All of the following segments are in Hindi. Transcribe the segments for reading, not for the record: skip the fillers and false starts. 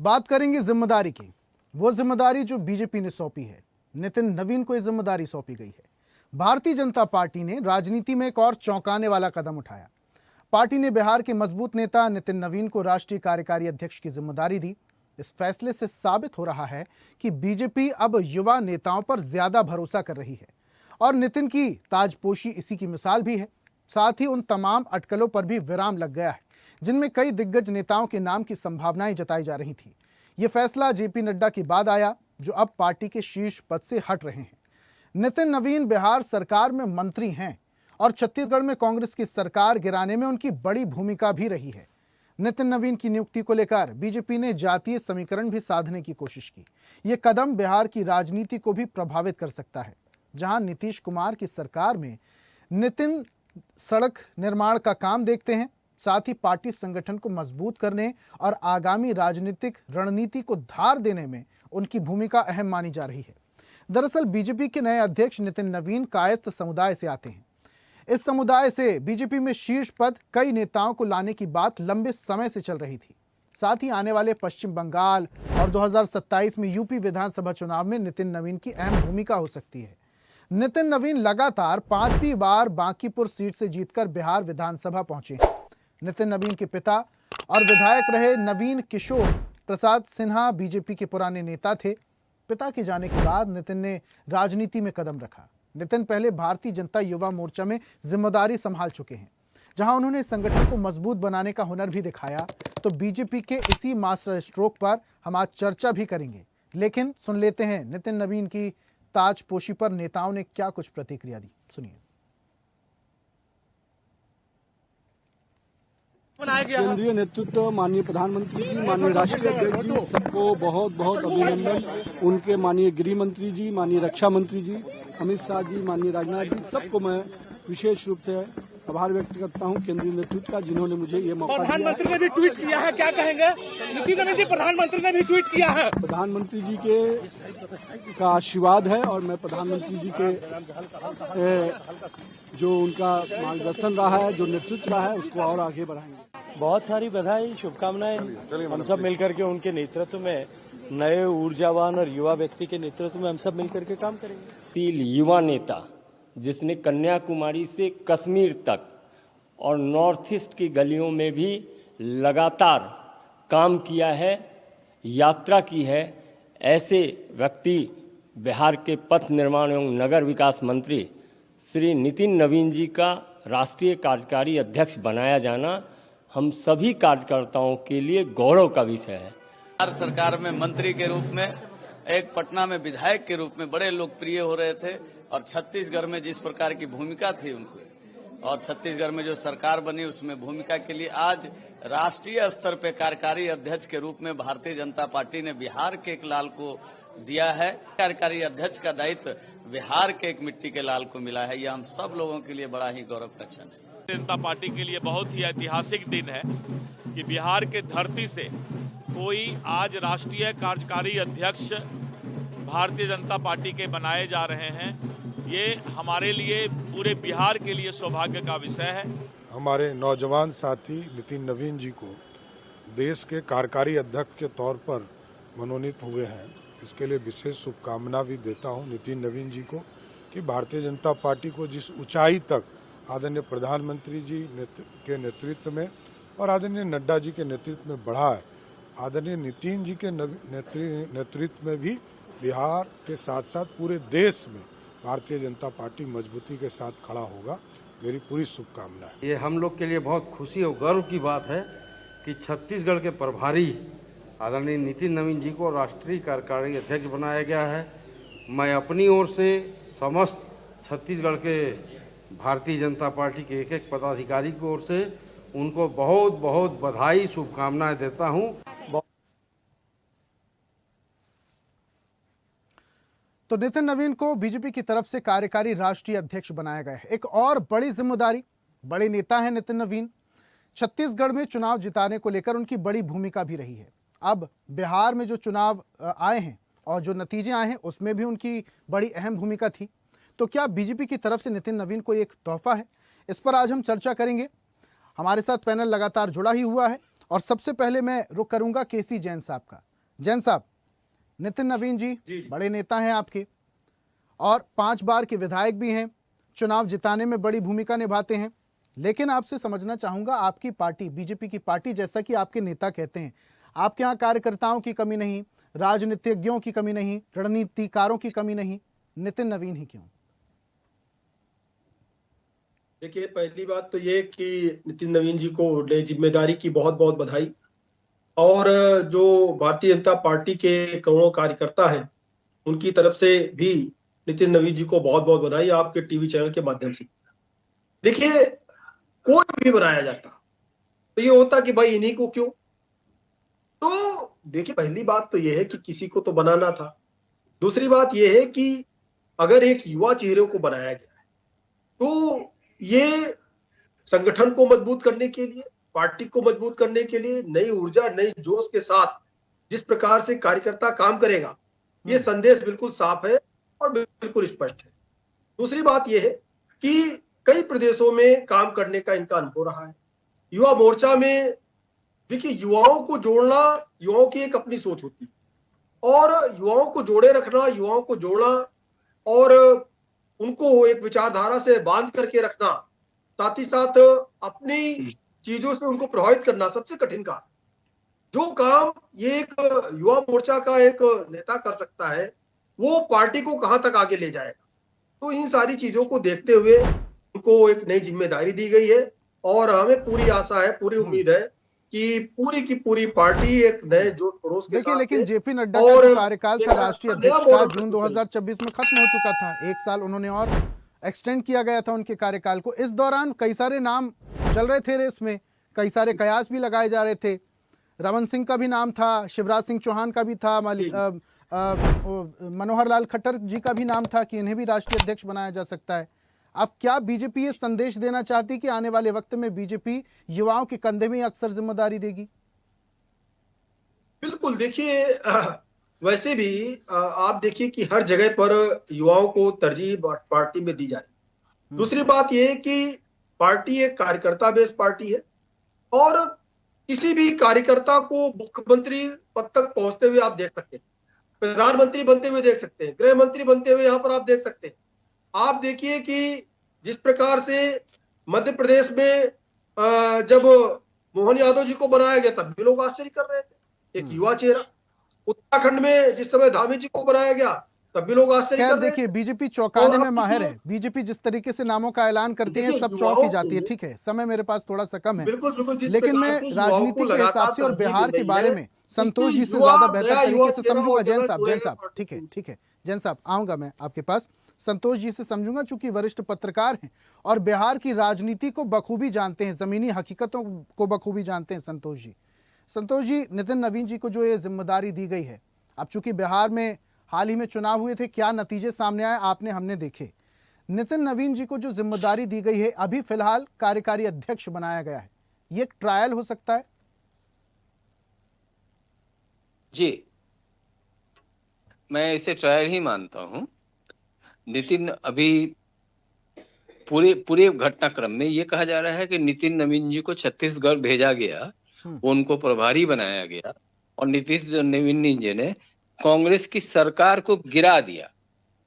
बात करेंगे जिम्मेदारी की। वो जिम्मेदारी जो बीजेपी ने सौंपी है, नितिन नवीन को ये जिम्मेदारी सौंपी गई है। भारतीय जनता पार्टी ने राजनीति में एक और चौंकाने वाला कदम उठाया। पार्टी ने बिहार के मजबूत नेता नितिन नवीन को राष्ट्रीय कार्यकारी अध्यक्ष की जिम्मेदारी दी। इस फैसले से साबित हो रहा है कि बीजेपी अब युवा नेताओं पर ज्यादा भरोसा कर रही है और नितिन की ताजपोशी इसी की मिसाल भी है। साथ ही उन तमाम अटकलों पर भी विराम लग गया है जिनमें कई दिग्गज नेताओं के नाम की संभावनाएं जताई जा रही थी। ये फैसला जेपी नड्डा के बाद आया, जो अब पार्टी के शीर्ष पद से हट रहे हैं। नितिन नवीन बिहार सरकार में मंत्री हैं और छत्तीसगढ़ में कांग्रेस की सरकार गिराने में उनकी बड़ी भूमिका भी रही है। नितिन नवीन की नियुक्ति को लेकर बीजेपी ने जातीय समीकरण भी साधने की कोशिश की। यह कदम बिहार की राजनीति को भी प्रभावित कर सकता है, जहां नीतीश कुमार की सरकार में नितिन सड़क निर्माण का काम देखते हैं। साथ ही पार्टी संगठन को मजबूत करने और आगामी राजनीतिक रणनीति को धार देने में उनकी भूमिका अहम मानी जा रही है। दरअसल बीजेपी के नए अध्यक्ष नितिन नवीन कायस्थ समुदाय से आते हैं। इस समुदाय से बीजेपी में शीर्ष पद कई नेताओं को लाने की बात लंबे समय से चल रही थी। साथ ही आने वाले पश्चिम बंगाल और 2027 में यूपी विधानसभा चुनाव में नितिन नवीन की अहम भूमिका हो सकती है। नितिन नवीन लगातार 5वीं बार बांकीपुर सीट से जीतकर बिहार विधानसभा पहुंचे हैं। नितिन नवीन के पिता और विधायक रहे नवीन किशोर प्रसाद सिन्हा बीजेपी के पुराने नेता थे। पिता के जाने के बाद नितिन ने राजनीति में कदम रखा। नितिन पहले भारतीय जनता युवा मोर्चा में जिम्मेदारी संभाल चुके हैं, जहां उन्होंने संगठन को मजबूत बनाने का हुनर भी दिखाया। तो बीजेपी के इसी मास्टर स्ट्रोक पर हम आज चर्चा भी करेंगे, लेकिन सुन लेते हैं नितिन नवीन की ताजपोशी पर नेताओं ने क्या कुछ प्रतिक्रिया दी। सुनिए। केंद्रीय नेतृत्व, माननीय प्रधानमंत्री जी, माननीय राष्ट्रीय अध्यक्ष जी, सबको बहुत बहुत अभिनंदन। उनके माननीय गृह मंत्री जी, माननीय रक्षा मंत्री जी, अमित शाह जी, माननीय राजनाथ जी, सबको मैं विशेष रूप से आभार व्यक्त करता हूं केंद्रीय नेतृत्व का, जिन्होंने मुझे ये मौका दिया। प्रधानमंत्री ने भी ट्वीट किया है, क्या कहेंगे? नितिन नवीन जी, प्रधानमंत्री ने भी ट्वीट किया है। प्रधानमंत्री जी के का आशीर्वाद है और मैं प्रधानमंत्री जी के जो उनका मार्गदर्शन रहा है, जो नेतृत्व रहा है, उसको और आगे बढ़ाएंगे। बहुत सारी बधाई, शुभकामनाएं। हम सब मिलकर के उनके नेतृत्व में, नए ऊर्जावान और युवा व्यक्ति के नेतृत्व में हम सब मिलकर के काम करेंगे। युवा नेता जिसने कन्याकुमारी से कश्मीर तक और नॉर्थ ईस्ट की गलियों में भी लगातार काम किया है, यात्रा की है, ऐसे व्यक्ति बिहार के पथ निर्माण एवं नगर विकास मंत्री श्री नितिन नवीन जी का राष्ट्रीय कार्यकारी अध्यक्ष बनाया जाना हम सभी कार्यकर्ताओं के लिए गौरव का विषय है। बिहार सरकार में मंत्री के रूप में, एक पटना में विधायक के रूप में बड़े लोकप्रिय हो रहे थे और छत्तीसगढ़ में जिस प्रकार की भूमिका थी उनकी, और छत्तीसगढ़ में जो सरकार बनी उसमें भूमिका के लिए आज राष्ट्रीय स्तर पे कार्यकारी अध्यक्ष के रूप में भारतीय जनता पार्टी ने बिहार के एक लाल को दिया है। कार्यकारी अध्यक्ष का दायित्व बिहार के एक मिट्टी के लाल को मिला है। यह हम सब लोगों के लिए बड़ा ही गौरव का क्षण है। जनता पार्टी के लिए बहुत ही ऐतिहासिक दिन है कि बिहार के धरती से कोई आज राष्ट्रीय कार्यकारी अध्यक्ष भारतीय जनता पार्टी के बनाए जा रहे हैं। ये हमारे लिए, पूरे बिहार के लिए सौभाग्य का विषय है। हमारे नौजवान साथी नितिन नवीन जी को देश के कार्यकारी अध्यक्ष के तौर पर मनोनीत हुए हैं, इसके लिए विशेष शुभकामना भी देता हूं नितिन नवीन जी को कि भारतीय जनता पार्टी को जिस ऊंचाई तक आदरणीय प्रधानमंत्री जी के नेतृत्व में और आदरणीय नड्डा जी के नेतृत्व में बढ़ा है, आदरणीय नितिन जी के नेतृत्व में भी बिहार के साथ साथ पूरे देश में भारतीय जनता पार्टी मजबूती के साथ खड़ा होगा। मेरी पूरी शुभकामना है। ये हम लोग के लिए बहुत खुशी और गर्व की बात है कि छत्तीसगढ़ के प्रभारी आदरणीय नितिन नवीन जी को राष्ट्रीय कार्यकारी अध्यक्ष बनाया गया है। मैं अपनी ओर से समस्त छत्तीसगढ़ के भारतीय जनता पार्टी के एक एक पदाधिकारी की ओर से उनको बहुत बहुत बधाई, शुभकामनाएं देता हूं। तो नितिन नवीन को बीजेपी की तरफ से कार्यकारी राष्ट्रीय अध्यक्ष बनाया गया है। एक और बड़ी जिम्मेदारी, बड़े नेता हैं नितिन नवीन। छत्तीसगढ़ में चुनाव जिताने को लेकर उनकी बड़ी भूमिका भी रही है। अब बिहार में जो चुनाव आए हैं और जो नतीजे आए हैं उसमें भी उनकी बड़ी अहम भूमिका थी। तो क्या बीजेपी की तरफ से नितिन नवीन को एक तोहफा है? इस पर आज हम चर्चा करेंगे। हमारे साथ पैनल लगातार जुड़ा ही हुआ है और सबसे पहले मैं रुख करूंगा केसी जैन साहब का। जैन साहब, नितिन नवीन जी बड़े नेता हैं आपके और 5 बार के विधायक भी हैं, चुनाव जिताने में बड़ी भूमिका निभाते हैं। लेकिन आपसे समझना चाहूंगा, आपकी पार्टी बीजेपी की पार्टी, जैसा कि आपके नेता कहते हैं, आपके यहाँ कार्यकर्ताओं की कमी नहीं, राजनीतिज्ञों की कमी नहीं, रणनीतिकारों की कमी नहीं, नितिन नवीन ही क्यों? देखिए, पहली बात तो ये कि नितिन नवीन जी को नई जिम्मेदारी की बहुत बहुत बधाई। और जो भारतीय जनता पार्टी के करोड़ों कार्यकर्ता हैं, उनकी तरफ से भी नितिन नवीन जी को बहुत बहुत बधाई आपके टीवी चैनल के माध्यम से। देखिए, कोई भी बनाया जाता तो ये होता कि भाई इन्हीं को क्यों। तो देखिए, पहली बात तो ये है कि किसी को तो बनाना था। दूसरी बात ये है कि अगर एक युवा चेहरे को बनाया गया है तो ये संगठन को मजबूत करने के लिए, पार्टी को मजबूत करने के लिए, नई ऊर्जा, नई जोश के साथ जिस प्रकार से कार्यकर्ता काम करेगा, ये संदेश बिल्कुल साफ है और बिल्कुल स्पष्ट है। दूसरी बात यह है कि कई प्रदेशों में काम करने का इनका अनुभव रहा है। युवा मोर्चा में देखिए, युवाओं को जोड़ना, युवाओं की एक अपनी सोच होती है और युवाओं को जोड़े रखना, युवाओं को जोड़ना और उनको एक विचारधारा से बांध करके रखना, साथ ही साथ अपनी चीजों से उनको प्रभावित करना सबसे कठिन काम। जो काम ये एक युवा मोर्चा का एक नेता कर सकता है, वो पार्टी को कहां तक आगे ले जाएगा। तो इन सारी चीजों को देखते हुए उनको एक नई जिम्मेदारी दी गई है और हमें पूरी आशा है, पूरी उम्मीद है कि पूरी की पूरी पार्टी एक नए जोश खरोश के साथ। लेकिन जेपी नड्डा का जो कार्यकाल था राष्ट्रीय अध्यक्ष का, जून 2024 में खत्म हो चुका था। 1 साल उन्होंने और एक्सटेंड किया गया था उनके कार्यकाल को। इस दौरान कई सारे नाम चल रहे थे रेस में, कई सारे कयास भी लगाए जा रहे थे। रमन सिंह का भी नाम था, शिवराज सिंह चौहान का भी था, मनोहर लाल खट्टर जी का भी नाम था कि इन्हें भी राष्ट्रीय अध्यक्ष बनाया जा सकता है। अब क्या बीजेपी ये संदेश देना चाहती कि आने वाले वक्त में बीजेपी युवाओं के कंधे में अक्सर जिम्मेदारी देगी? बिल्कुल। देखिए, वैसे भी आप देखिए कि हर जगह पर युवाओं को तरजीह पार्टी में दी जा रही है। दूसरी बात यह है कि पार्टी एक कार्यकर्ता बेस्ड पार्टी है और किसी भी कार्यकर्ता को मुख्यमंत्री पद तक पहुंचते हुए आप देख सकते हैं, प्रधानमंत्री बनते हुए देख सकते हैं, गृह मंत्री बनते हुए यहां पर आप देख सकते हैं। आप देखिए कि जिस प्रकार से मध्य प्रदेश में जब मोहन यादव जी को बनाया गया तब भी लोग आश्चर्य कर रहे थे, एक युवा चेहरा। उत्तराखंड में जिस समय धामी जी को बनाया गया तब भी लोग आश्चर्य कर रहे थे। देखिए, बीजेपी चौंकाने में माहिर है। बीजेपी जिस तरीके से नामों का ऐलान करती है, सब चौंक ही जाती है। ठीक है, समय मेरे पास थोड़ा सा कम है, लेकिन मैं राजनीति के हिसाब से और बिहार के बारे में संतोष जी से ज्यादा बेहतर तरीके से समझूंगा। जैन साहब, ठीक है, जैन साहब आऊंगा मैं आपके पास। संतोष जी से समझूंगा, चूंकि वरिष्ठ पत्रकार हैं और बिहार की राजनीति को बखूबी जानते हैं, जमीनी हकीकतों को बखूबी जानते हैं संतोष जी, नितिन नवीन जी को जो ये जिम्मेदारी दी गई है, अब चूंकि बिहार में हाल ही में चुनाव हुए थे, क्या नतीजे सामने आए आपने हमने देखे। नितिन नवीन जी को जो जिम्मेदारी दी गई है, अभी फिलहाल कार्यकारी अध्यक्ष बनाया गया है, ये एक ट्रायल हो सकता है? जी, मैं इसे ट्रायल ही मानता हूं। नितिन अभी पूरे घटनाक्रम में ये कहा जा रहा है कि नितिन नवीन जी को छत्तीसगढ़ भेजा गया, उनको प्रभारी बनाया गया और नितिन नवीन जी ने कांग्रेस की सरकार को गिरा दिया।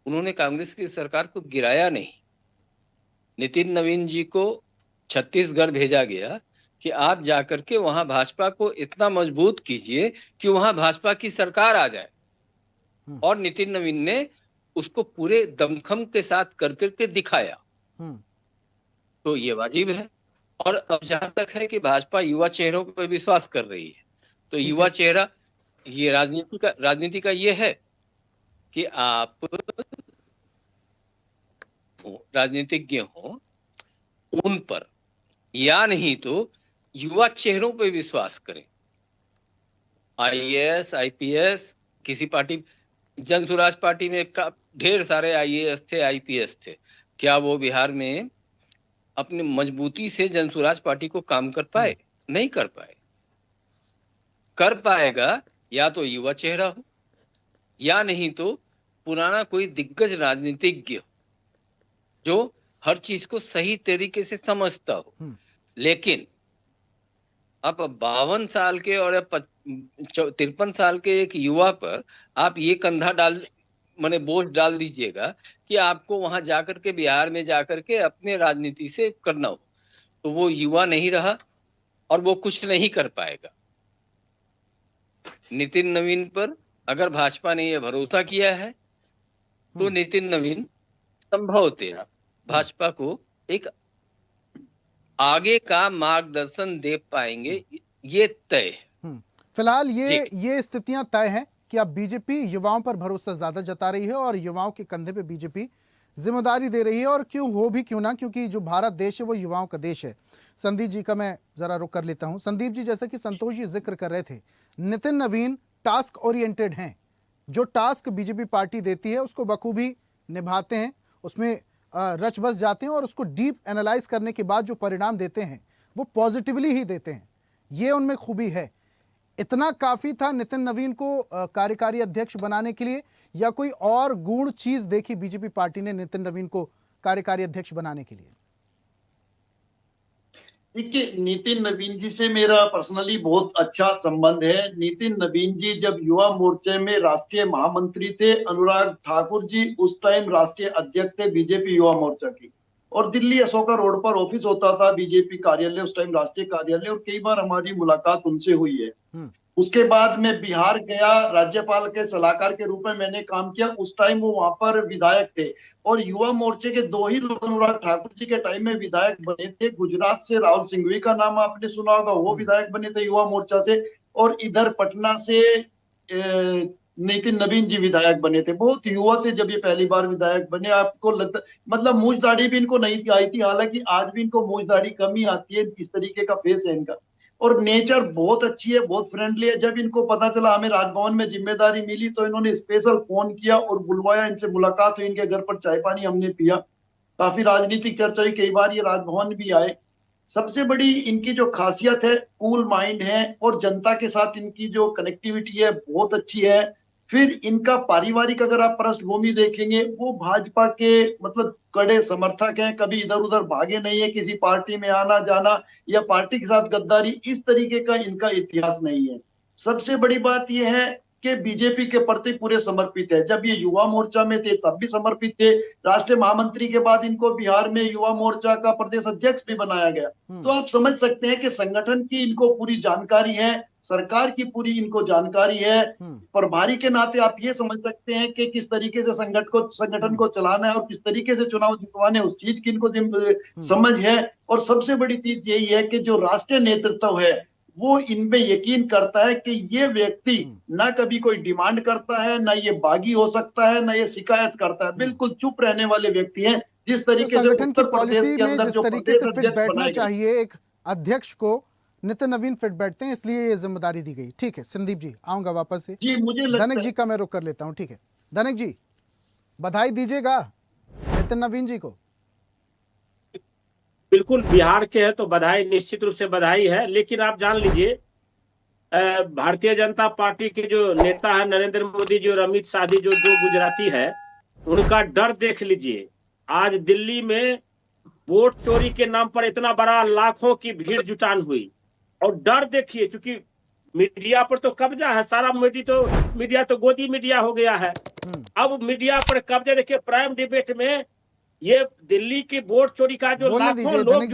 उन्होंने कांग्रेस की सरकार को गिराया नहीं। नितिन नवीन जी को छत्तीसगढ़ भेजा गया कि आप जाकर के वहां भाजपा को इतना मजबूत कीजिए कि वहां भाजपा की सरकार आ जाए, और नितिन नवीन ने उसको पूरे दमखम के साथ करके दिखाया। तो ये वाजिब है। और अब जहां तक है कि भाजपा युवा चेहरों पर विश्वास कर रही है, तो युवा चेहरा ये राजनीति का ये है कि आप राजनीतिज्ञ हो उन पर, या नहीं तो युवा चेहरों पर विश्वास करें। आईएएस, आईपीएस, किसी पार्टी, जन स्वराज पार्टी में ढेर सारे आईएएस थे, आईपीएस थे। क्या वो बिहार में अपनी मजबूती से जन स्वराज पार्टी को काम कर पाए? नहीं कर पाए। कर पाएगा या तो युवा चेहरा हो, या नहीं तो पुराना कोई दिग्गज राजनीतिज्ञ हो जो हर चीज को सही तरीके से समझता हो। लेकिन आप 52 साल के और 53 साल के एक युवा पर आप ये कंधा माने बोझ डाल दीजिएगा कि आपको वहां जाकर के, बिहार में जाकर के अपने राजनीति से करना हो, तो वो युवा नहीं रहा और वो कुछ नहीं कर पाएगा। नितिन नवीन पर अगर भाजपा ने यह भरोसा किया है तो नितिन नवीन संभवतः भाजपा को एक आगे का मार्गदर्शन दे पाएंगे, ये तय है। फिलहाल ये स्थितियां तय हैं कि अब बीजेपी युवाओं पर भरोसा ज्यादा जता रही है और युवाओं के कंधे पे बीजेपी जिम्मेदारी दे रही है। और क्यों ना, क्योंकि जो भारत देश है वो युवाओं का देश है। संदीप जी का मैं जरा रुक कर लेता हूं। संदीप जी, जैसा कि संतोष जी जिक्र कर रहे थे, नितिन नवीन टास्क ओरिएंटेड हैं। जो टास्क बीजेपी पार्टी देती है उसको बखूबी निभाते हैं, उसमें रच बस जाते हैं और उसको डीप एनालाइज करने के बाद जो परिणाम देते हैं वो पॉजिटिवली ही देते हैं। ये उनमें खूबी है। इतना काफी था नितिन नवीन को कार्यकारी अध्यक्ष बनाने के लिए, या कोई और गूढ़ चीज देखी बीजेपी पार्टी ने नितिन नवीन को कार्यकारी अध्यक्ष बनाने के लिए? देखिए, नितिन नवीन जी से मेरा पर्सनली बहुत अच्छा संबंध है। नितिन नवीन जी जब युवा मोर्चे में राष्ट्रीय महामंत्री थे, अनुराग ठाकुर जी उस टाइम राष्ट्रीय अध्यक्ष थे बीजेपी युवा मोर्चा की, और दिल्ली अशोका रोड पर ऑफिस होता था बीजेपी कार्यालय, उस टाइम राष्ट्रीय कार्यालय, और कई बार हमारी मुलाकात उनसे हुई है। उसके बाद मैं बिहार गया, राज्यपाल के सलाहकार के रूप में मैंने काम किया। उस टाइम वो वहां पर विधायक थे, और युवा मोर्चे के 2 ही लोग अनुराग ठाकुर जी के टाइम में विधायक बने थे। गुजरात से राहुल सिंघवी का नाम आपने सुना होगा, वो विधायक बने थे युवा मोर्चा से, और इधर पटना से नितिन नवीन जी विधायक बने थे। बहुत युवा थे जब ये पहली बार विधायक बने। आपको लगता, मतलब मूंछ दाढ़ी भी इनको नहीं आई थी, हालांकि आज भी इनको मूंछ दाढ़ी कम ही आती है, इस तरीके का फेस है इनका, और नेचर बहुत अच्छी है, बहुत फ्रेंडली है। जब इनको पता चला हमें राजभवन में जिम्मेदारी मिली तो इन्होंने स्पेशल फोन किया और बुलवाया, इनसे मुलाकात हुई, इनके घर पर चाय पानी हमने पिया, काफी राजनीतिक चर्चा हुई, कई बार ये राजभवन भी आए। सबसे बड़ी इनकी जो खासियत है, कूल माइंड है, और जनता के साथ इनकी जो कनेक्टिविटी है बहुत अच्छी है। फिर इनका पारिवारिक अगर आप पृष्ठभूमि देखेंगे, वो भाजपा के मतलब कड़े समर्थक हैं, कभी इधर उधर भागे नहीं है, किसी पार्टी में आना जाना या पार्टी के साथ गद्दारी, इस तरीके का इनका इतिहास नहीं है। सबसे बड़ी बात यह है कि बीजेपी के प्रति पूरे समर्पित है। जब ये युवा मोर्चा में थे तब भी समर्पित थे, राष्ट्रीय महामंत्री के बाद इनको बिहार में युवा मोर्चा का प्रदेश अध्यक्ष भी बनाया गया। तो आप समझ सकते हैं कि संगठन की इनको पूरी जानकारी है, सरकार की पूरी इनको जानकारी है। प्रभारी के नाते आप ये समझ सकते हैं कि किस तरीके से संगठन को चलाना है और किस तरीके से चुनाव जितवाने, उस चीज की इनको समझ है। और सबसे बड़ी चीज यही है कि जो राष्ट्रीय नेतृत्व है वो इनमें यकीन करता है कि ये व्यक्ति ना कभी कोई डिमांड करता है, ना ये बागी हो सकता है, ना ये शिकायत करता है, बिल्कुल चुप रहने वाले व्यक्ति हैं। जिस तरीके से संगठन की पॉलिसी में जिस तरीके से फिट बैठना चाहिए एक अध्यक्ष को, नितिन नवीन फिट बैठते हैं, इसलिए ये जिम्मेदारी दी गई। ठीक है संदीप जी, आऊंगा वापस से। जी, मुझे धनक जी का मैं रुक कर लेता हूं। ठीक है धनक जी, बधाई दीजिएगा नितिन नवीन जी को। बिल्कुल, बिहार के हैं तो बधाई, निश्चित रूप से बधाई है। लेकिन आप जान लीजिए, भारतीय जनता पार्टी के जो नेता है नरेंद्र मोदी जी और अमित शाह जी, जो दो गुजराती है, उनका डर देख लीजिए। आज दिल्ली में वोट चोरी के नाम पर इतना बड़ा लाखों की भीड़ जुटान हुई, और डर देखिए, क्योंकि मीडिया पर तो कब्जा है, सारा मीडिया तो गोदी मीडिया हो गया है। अब मीडिया पर कब्जा देखिए। प्राइम डिबेट में ये दिल्ली की वोट चोरी का जो लाखों लोग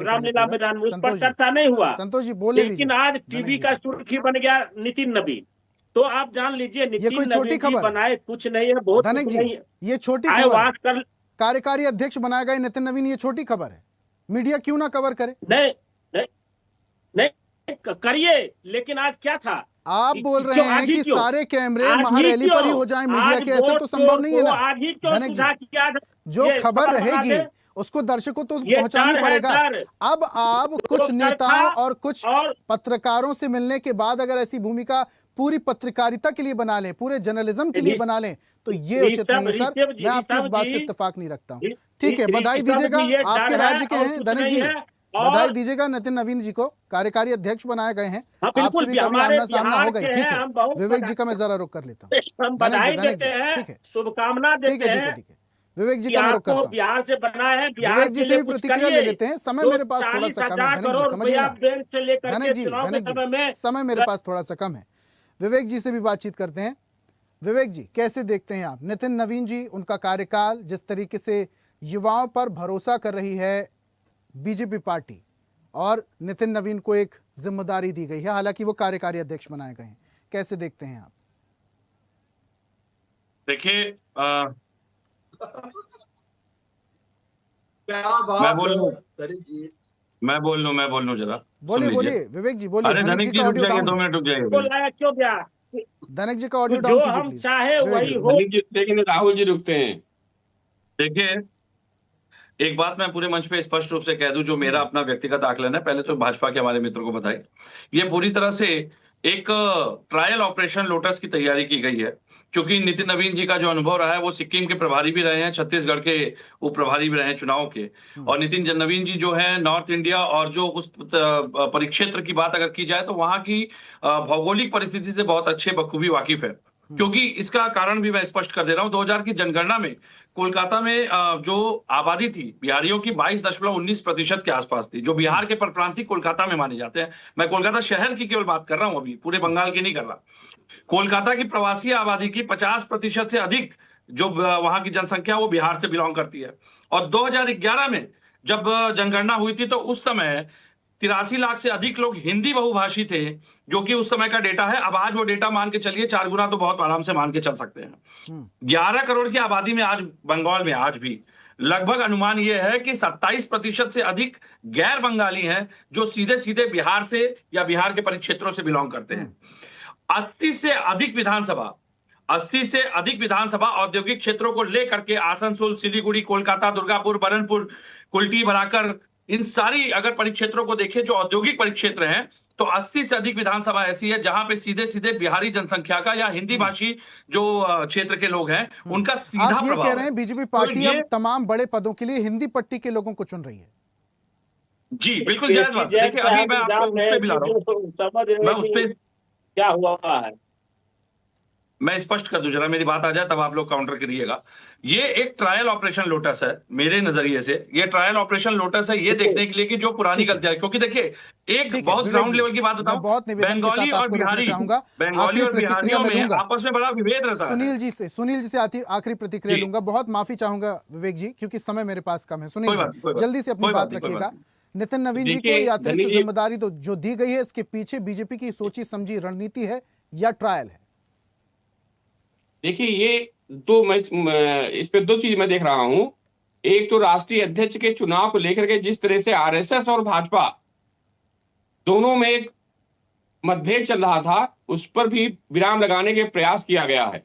रामलीला मैदान में, उस पर चर्चा नहीं हुआ। संतोष जी बोलने दीजिए। लेकिन आज टीवी का सुर्खी बन गया नितिन नवीन। तो आप जान लीजिए नितिन नवीन जी बनाए कुछ नहीं है, बहुत कुछ नहीं है। ये छोटी खबर, कार्यकारी अध्यक्ष बनाया गया नितिन नवीन, ये छोटी खबर है, मीडिया क्यों ना कवर करे? नहीं करिए, लेकिन आज क्या था? आप बोल रहे हैं कि सारे कैमरे महारैली पर ही हो जाएं मीडिया के, ऐसा तो संभव नहीं है ना धनक जी। जो खबर रहेगी उसको दर्शकों तो पहुंचानी पड़ेगा। अब आप कुछ नेताओं और कुछ पत्रकारों से मिलने के बाद अगर ऐसी भूमिका पूरी पत्रकारिता के लिए बना लें, पूरे जर्नलिज्म के लिए बना लें, तो ये उचित नहीं है सर। मैं आपकी इस बात से इत्तेफाक नहीं रखता हूँ। ठीक है, बधाई दीजिएगा, आपके राज्य के हैं धनक जी, बधाई दीजिएगा नितिन नवीन जी को कार्यकारी अध्यक्ष बनाए गए हैं। आपसे भी कभी आमना सामना हो गई। ठीक है, विवेक जी का मैं जरा रुक कर लेता हूँ। बधाई देते हैं, शुभकामना देते हैं। ठीक है, विवेक जी का मैं रुख करता हूं। बिहार से बना है, बिहार विवेक जी के से लिए भी कुछ प्रतिक्रिया ले करिए। लेते हैं, समय मेरे पास थोड़ा सा कम है। 40,000 धनक जी करोड़ समझिए रुपया ना, बैंक से लेकर के धनक जी चुनाव के समय में समय मेरे पास थोड़ा सा कम है। विवेक जी से भी बातचीत करते हैं। विवेक जी, कैसे देखते हैं आप नितिन नवीन जी, उनका कार्यकाल, जिस तरीके से युवाओं पर भरोसा कर रही है बीजेपी पार्टी और नितिन नवीन को एक जिम्मेदारी दी गई है, हालांकि वो कार्यकारी अध्यक्ष बनाए गए हैं, कैसे देखते हैं आप? देखिए, मैं बोल लूं जरा। बोलिए विवेक जी, बोलिए। अरे धनिक जी रुक जाएंगे, 2 मिनट रुक जाएंगे। धनक जी का ऑडियो जो डाउन कीजिए हम प्लीज। चाहे वही हो। धनिक जी, लेकिन राहुल जी रुकते हैं। देखिए, एक बात मैं पूरे मंच पे स्पष्ट रूप से कह दूं, जो मेरा अपना व्यक्तिगत आकलन है, पहले तो भाजपा के हमारे मित्रों को बधाई। ये पूरी तरह से एक ट्रायल ऑपरेशन लोटस की तैयारी की गई है, क्योंकि नितिन नवीन जी का जो अनुभव रहा है, वो सिक्किम के प्रभारी भी रहे हैं, छत्तीसगढ़ के उप प्रभारी भी रहे हैं चुनाव के, और नितिन नवीन जी जो है नॉर्थ इंडिया और जो उस परिक्षेत्र की बात अगर की जाए तो वहां की भौगोलिक परिस्थिति से बहुत अच्छे बखूबी वाकिफ है। क्योंकि इसका कारण भी मैं स्पष्ट कर दे रहा हूं, 2000 की जनगणना में कोलकाता में जो आबादी थी बिहारियों की 22.19% के आसपास थी, जो बिहार के परप्रांतीय कोलकाता में माने जाते हैं। मैं कोलकाता शहर की केवल बात कर रहा हूं, अभी पूरे बंगाल की नहीं कर रहा। कोलकाता की प्रवासी आबादी की 50% से अधिक जो वहां की जनसंख्या वो बिहार से बिलोंग करती है। और 2011 में जब जनगणना हुई थी तो उस समय 83 लाख से अधिक लोग हिंदी बहुभाषी थे, जो कि उस समय का डेटा है। अब आज वो डेटा मान के चलिए 4 गुना तो बहुत आराम से मान के चल सकते हैं। 11 करोड़ की आबादी में आज बंगाल में आज भी लगभग अनुमान यह है कि 27% से अधिक गैर बंगाली हैं, जो सीधे सीधे बिहार से या बिहार के परिक्षेत्रों से बिलोंग करते हैं। 80 से अधिक विधानसभा औद्योगिक क्षेत्रों को लेकर के आसनसोल, सिलीगुड़ी, कोलकाता, दुर्गापुर, बरनपुर, कुल्टी, बराकर, इन सारी अगर परिक्षेत्रों को देखें जो औद्योगिक परिक्षेत्र हैं, तो 80 से अधिक विधानसभा ऐसी है जहां पे सीधे सीधे बिहारी जनसंख्या का या हिंदी भाषी जो क्षेत्र के लोग हैं उनका सीधा आप ये प्रभाव कह रहे हैं बीजेपी पार्टी अब तमाम बड़े पदों के लिए हिंदी पट्टी के लोगों को चुन रही है? जी बिल्कुल जायज बात। देखिए, अभी मैं आपको उस पे भी ला रहा हूं, मैं उस पे क्या हुआ है मैं स्पष्ट कर दूं, जरा मेरी बात आ जाए तब आप लोग काउंटर करिएगा। ये एक ट्रायल ऑपरेशन लोटस है मेरे नजरिए से। ये ट्रायल ऑपरेशन लोटस है ये देखने के लिए कि जो पुरानी गलतियां, क्योंकि देखिए एक बहुत ग्राउंड लेवल की बात बताऊं, बंगाली और बिहारियों में आपस में बड़ा विभेद रहता है। सुनील जी से आखिरी प्रतिक्रिया लूंगा। बहुत माफी चाहूंगा विवेक जी, क्योंकि समय मेरे पास कम है। सुनील जी, जल्दी से अपनी बात रखिएगा। नितिन नवीन जी को यात्री की जिम्मेदारी तो जो दी गई है, इसके पीछे बीजेपी की सोची समझी रणनीति है या ट्रायल है? देखिए, ये मैं इस पे 2 चीज मैं देख रहा हूं। एक तो राष्ट्रीय अध्यक्ष के चुनाव को लेकर के जिस तरह से आरएसएस और भाजपा दोनों में एक मतभेद चल रहा था, उस पर भी विराम लगाने के प्रयास किया गया है।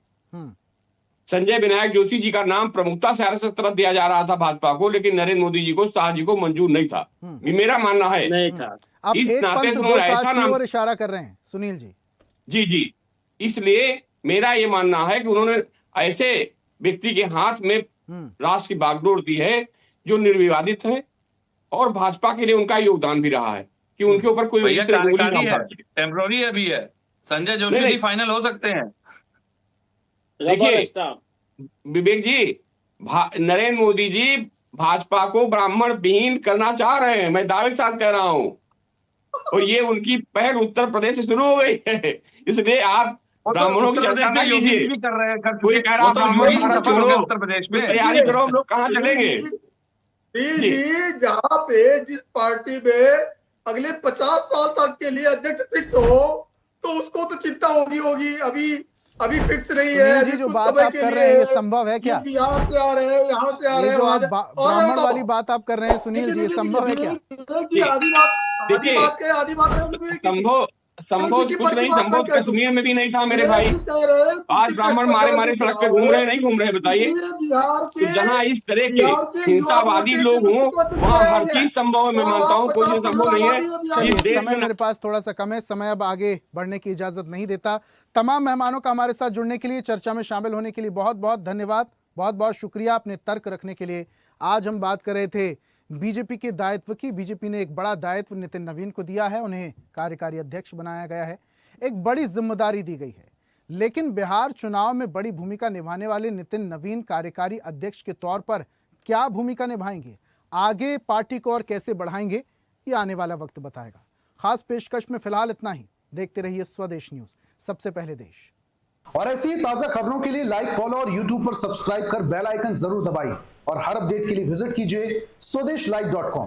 संजय विनायक जोशी जी का नाम प्रमुखता से आरएसएस तरफ दिया जा रहा था भाजपा को, लेकिन नरेंद्र मोदी जी को, शाह जी को मंजूर नहीं था। ये मेरा मानना है। नहीं था। आप इस एक नाते पंथ दो काज की ओर इशारा कर रहे हैं सुनील जी। जी, इसलिए मेरा ये मानना है कि उन्होंने ऐसे व्यक्ति के हाथ में राष्ट्र की बागडोर दी है जो निर्विवादित है, और भाजपा के लिए उनका योगदान भी रहा है कि उनके ऊपर कोई टेम्पररी है भी है। संजय जोशी भी फाइनल हो सकते हैं। देखिए विवेक जी, नरेंद्र मोदी जी भाजपा को ब्राह्मण विहीन करना चाह रहे हैं, मैं दावे के साथ कह रहा हूं, और ये उनकी पहल उत्तर प्रदेश से शुरू हो गई है। इसलिए आप ब्राह्मणों की चर्चा न कीजिए। कोई कह रहा उत्तर प्रदेश में तैयारी करो, हम लोग कहाँ चलेंगे? जहाँ पे जिस पार्टी में अगले 50 साल तक के लिए अध्यक्ष फिक्स हो, तो उसको तो चिंता होगी। अभी फिक्स नहीं है जी। जो बात आप कर रहे हैं ये संभव है क्या? यहाँ से आ रहे हैं, यहाँ से आ रहे हैं। जो आप ब्राह्मण वाली बात आप कर रहे हैं सुनील जी, ये संभव है क्या? संभव कुछ नहीं, संभव कश्मीर में भी नहीं था मेरे भाई। आज ब्राह्मण मारे सड़क पे घूम रहे, नहीं घूम रहे? बताइए। तो जहाँ इस तरह के हिंसावादी लोग हों वहाँ हर चीज संभव है। मैं मानता हूँ कोई चीज संभव नहीं है। समय मेरे पास थोड़ा सा कम है, समय अब आगे बढ़ने की इजाजत नहीं देता। तमाम मेहमानों का हमारे साथ जुड़ने के लिए, चर्चा में शामिल होने के लिए बहुत बहुत धन्यवाद, बहुत बहुत शुक्रिया अपने तर्क रखने के लिए। आज हम बात कर रहे थे बीजेपी के दायित्व की। बीजेपी ने एक बड़ा दायित्व नितिन नवीन को दिया है, उन्हें कार्यकारी अध्यक्ष बनाया गया है। एक बड़ी जिम्मेदारी दी गई है। लेकिन बिहार चुनाव में बड़ी भूमिका निभाने वाले नितिन नवीन कार्यकारी अध्यक्ष के तौर पर क्या भूमिका निभाएंगे, आगे पार्टी को और कैसे बढ़ाएंगे, ये आने वाला वक्त बताएगा। खास पेशकश में फिलहाल इतना ही। देखते रहिए स्वदेश न्यूज, सबसे पहले देश। और ऐसी ही ताजा खबरों के लिए लाइक, फॉलो और यूट्यूब पर सब्सक्राइब कर बेल आइकन जरूर दबाइए और हर अपडेट के लिए विजिट कीजिए स्वदेशलाइव.com।